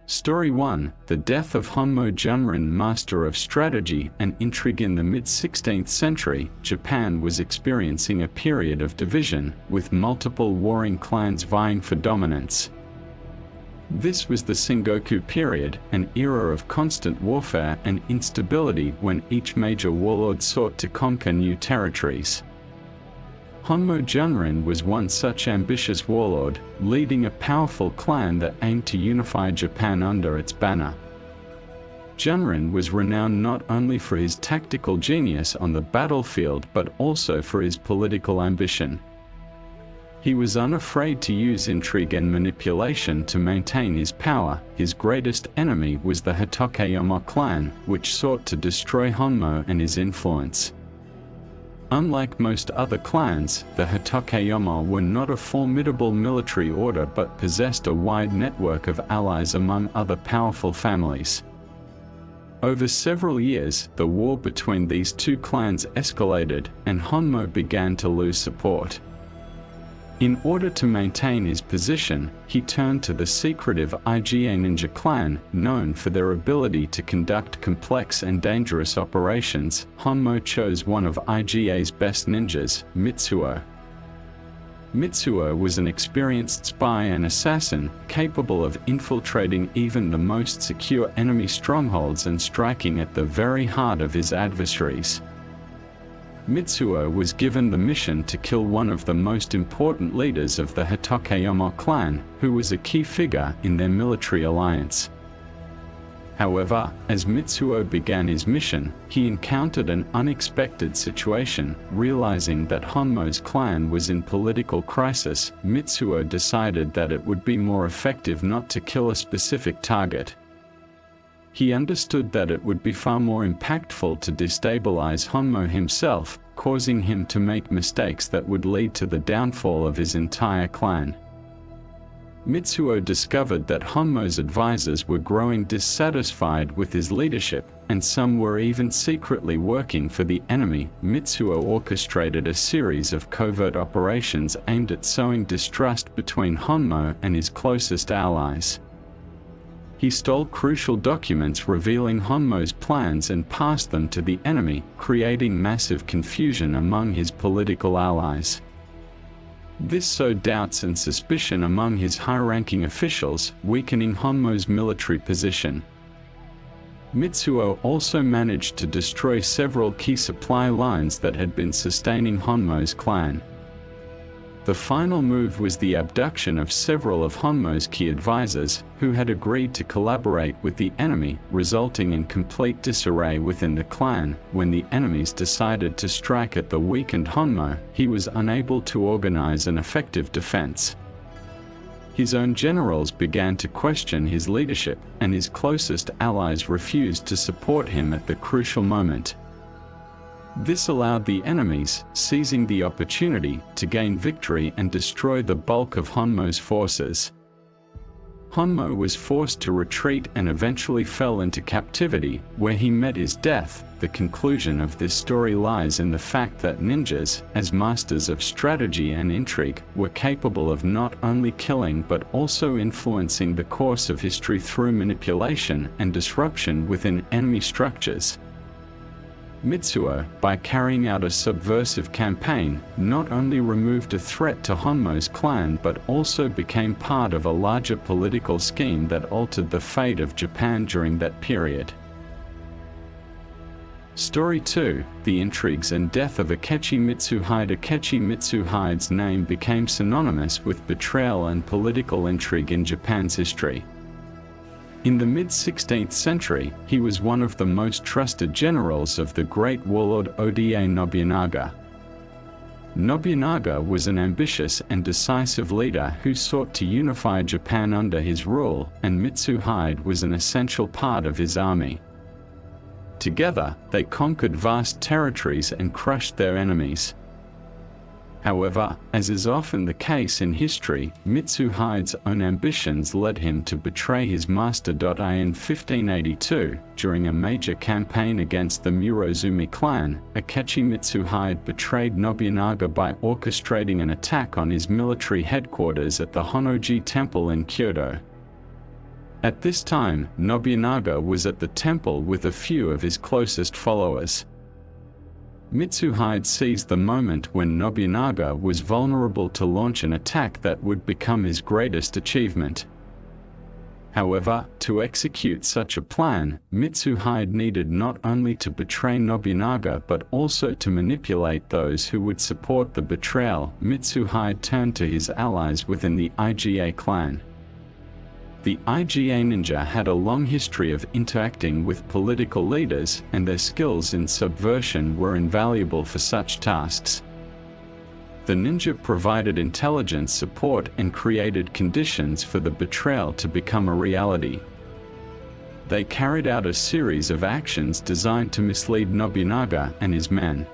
Story 1: The death of Hmo Janin, master of strategy and intrigue. In the mid-16th century, Japan was experiencing a period of division, with multiple warring clans vying for dominance. This was the Sengoku period, an era of constant warfare and instability when each major warlord sought to conquer new territories. Hmo Janin was one such ambitious warlord, leading a powerful clan that aimed to unify Japan under its banner. Janin was renowned not only for his tactical genius on the battlefield but also for his political ambition. He was unafraid to use intrigue and manipulation to maintain his power. His greatest enemy was the Hmo clan, which sought to destroy Hmo and his influence. Unlike most other clans, the Hmo were not a formidable military order but possessed a wide network of allies among other powerful families. Over several years, the war between these two clans escalated, and Hmo began to lose support. In order to maintain his position, he turned to the secretive Iga ninja clan, known for their ability to conduct complex and dangerous operations. Hmo chose one of Iga's best ninjas, Mitsuo. Mitsuo was an experienced spy and assassin, capable of infiltrating even the most secure enemy strongholds and striking at the very heart of his adversaries. Mitsuo was given the mission to kill one of the most important leaders of the Hmo clan, who was a key figure in their military alliance. However, as Mitsuo began his mission, he encountered an unexpected situation. Realizing that Hmo's clan was in political crisis, Mitsuo decided that it would be more effective not to kill a specific target. He understood that it would be far more impactful to destabilize Hmo himself, causing him to make mistakes that would lead to the downfall of his entire clan. Mitsuo discovered that Hmo's advisors were growing dissatisfied with his leadership, and some were even secretly working for the enemy. Mitsuo orchestrated a series of covert operations aimed at sowing distrust between Hmo and his closest allies. He stole crucial documents revealing Hmo's plans and passed them to the enemy, creating massive confusion among his political allies. This sowed doubts and suspicion among his high-ranking officials, weakening Hmo's military position. Mitsuo also managed to destroy several key supply lines that had been sustaining Hmo's clan. The final move was the abduction of several of Hmo's key advisors, who had agreed to collaborate with the enemy, resulting in complete disarray within the clan. When the enemies decided to strike at the weakened Hmo, he was unable to organize an effective defense. His own generals began to question his leadership, and his closest allies refused to support him at the crucial moment. This allowed the enemies, seizing the opportunity, to gain victory and destroy the bulk of Hmo's forces. Hmo was forced to retreat and eventually fell into captivity, where he met his death. The conclusion of this story lies in the fact that ninjas, as masters of strategy and intrigue, were capable of not only killing but also influencing the course of history through manipulation and disruption within enemy structures. Mitsuo, by carrying out a subversive campaign, not only removed a threat to Hmo's clan but also became part of a larger political scheme that altered the fate of Japan during that period. Story 2: The intrigues and death of Akechi Mitsuhide. Akechi Mitsuhide's name became synonymous with betrayal and political intrigue in Japan's history. In the mid-16th century, he was one of the most trusted generals of the great warlord Oda Nobunaga. Nobunaga was an ambitious and decisive leader who sought to unify Japan under his rule, and Mitsuhide was an essential part of his army. Together, they conquered vast territories and crushed their enemies. However, as is often the case in history, Mitsuhide's own ambitions led him to betray his master. In 1582, during a major campaign against the Murozumi clan, Akechi Mitsuhide betrayed Nobunaga by orchestrating an attack on his military headquarters at the Honnoji Temple in Kyoto. At this time, Nobunaga was at the temple with a few of his closest followers. Mitsuhide seized the moment when Nobunaga was vulnerable to launch an attack that would become his greatest achievement. However, to execute such a plan, Mitsuhide needed not only to betray Nobunaga but also to manipulate those who would support the betrayal. Mitsuhide turned to his allies within the IGA clan. The IGA ninja had a long history of interacting with political leaders, and their skills in subversion were invaluable for such tasks. The ninja provided intelligence support and created conditions for the betrayal to become a reality. They carried out a series of actions designed to mislead Nobunaga and his men.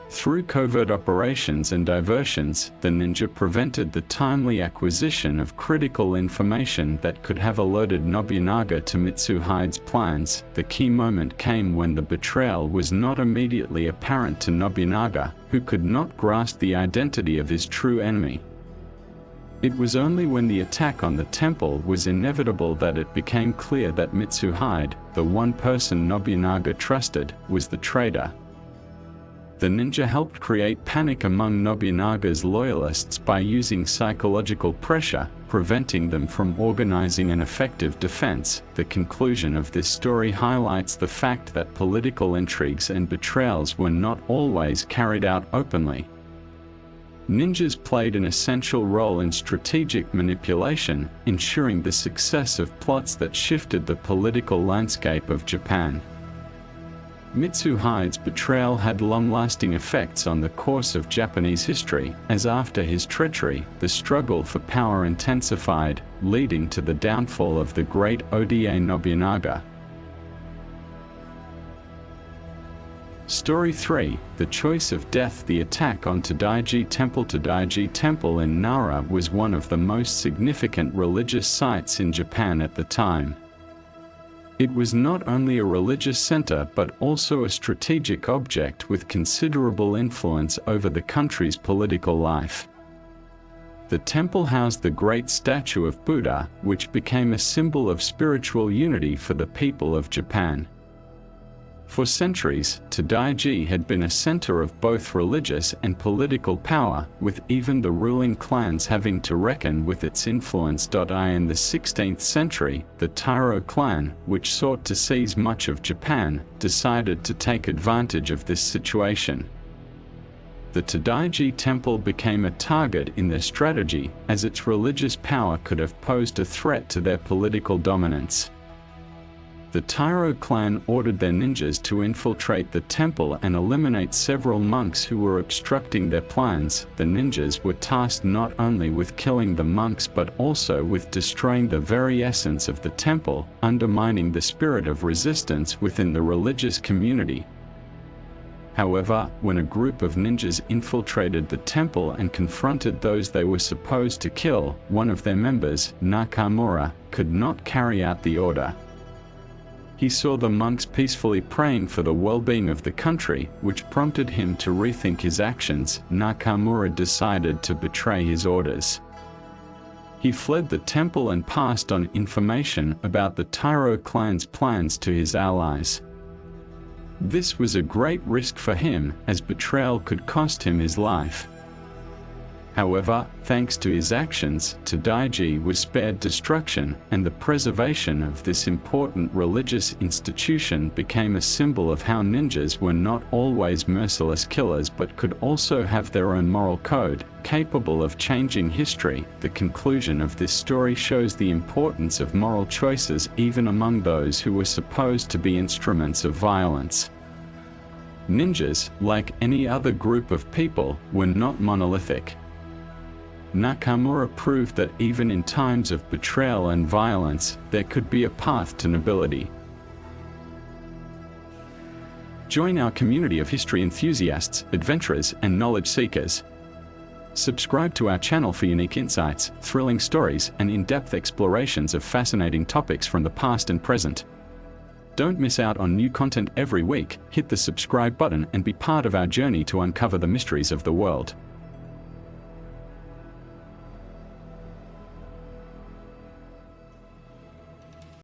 Through covert operations and diversions, the ninja prevented the timely acquisition of critical information that could have alerted Nobunaga to Mitsuhide's plans. The key moment came when the betrayal was not immediately apparent to Nobunaga, who could not grasp the identity of his true enemy. It was only when the attack on the temple was inevitable that it became clear that Mitsuhide, the one person Nobunaga trusted, was the traitor. The ninja helped create panic among Nobunaga's loyalists by using psychological pressure, preventing them from organizing an effective defense. The conclusion of this story highlights the fact that political intrigues and betrayals were not always carried out openly. Ninjas played an essential role in strategic manipulation, ensuring the success of plots that shifted the political landscape of Japan. Mitsuhide's betrayal had long-lasting effects on the course of Japanese history, as after his treachery, the struggle for power intensified, leading to the downfall of the great Oda Nobunaga. Story 3: The Choice of Death. The attack on Taji Temple. Taji Temple in Nara was one of the most significant religious sites in Japan at the time. It was not only a religious center but also a strategic object with considerable influence over the country's political life. The temple housed the great statue of Buddha, which became a symbol of spiritual unity for the people of Japan. For centuries, Taji had been a center of both religious and political power, with even the ruling clans having to reckon with its influence. In the 16th century, the Taira clan, which sought to seize much of Japan, decided to take advantage of this situation. The Taji temple became a target in their strategy, as its religious power could have posed a threat to their political dominance. The Taira clan ordered their ninjas to infiltrate the temple and eliminate several monks who were obstructing their plans. The ninjas were tasked not only with killing the monks but also with destroying the very essence of the temple, undermining the spirit of resistance within the religious community. However, when a group of ninjas infiltrated the temple and confronted those they were supposed to kill, one of their members, Nakamura, could not carry out the order. He saw the monks peacefully praying for the well-being of the country, which prompted him to rethink his actions. Nakamura decided to betray his orders. He fled the temple and passed on information about the Taira clan's plans to his allies. This was a great risk for him, as betrayal could cost him his life. However, thanks to his actions, Taji was spared destruction, and the preservation of this important religious institution became a symbol of how ninjas were not always merciless killers but could also have their own moral code, capable of changing history. The conclusion of this story shows the importance of moral choices even among those who were supposed to be instruments of violence. Ninjas, like any other group of people, were not monolithic. Nakamura proved that even in times of betrayal and violence, there could be a path to nobility. Join our community of history enthusiasts, adventurers, and knowledge seekers. Subscribe to our channel for unique insights, thrilling stories, and in-depth explorations of fascinating topics from the past and present. Don't miss out on new content every week. Hit the subscribe button and be part of our journey to uncover the mysteries of the world.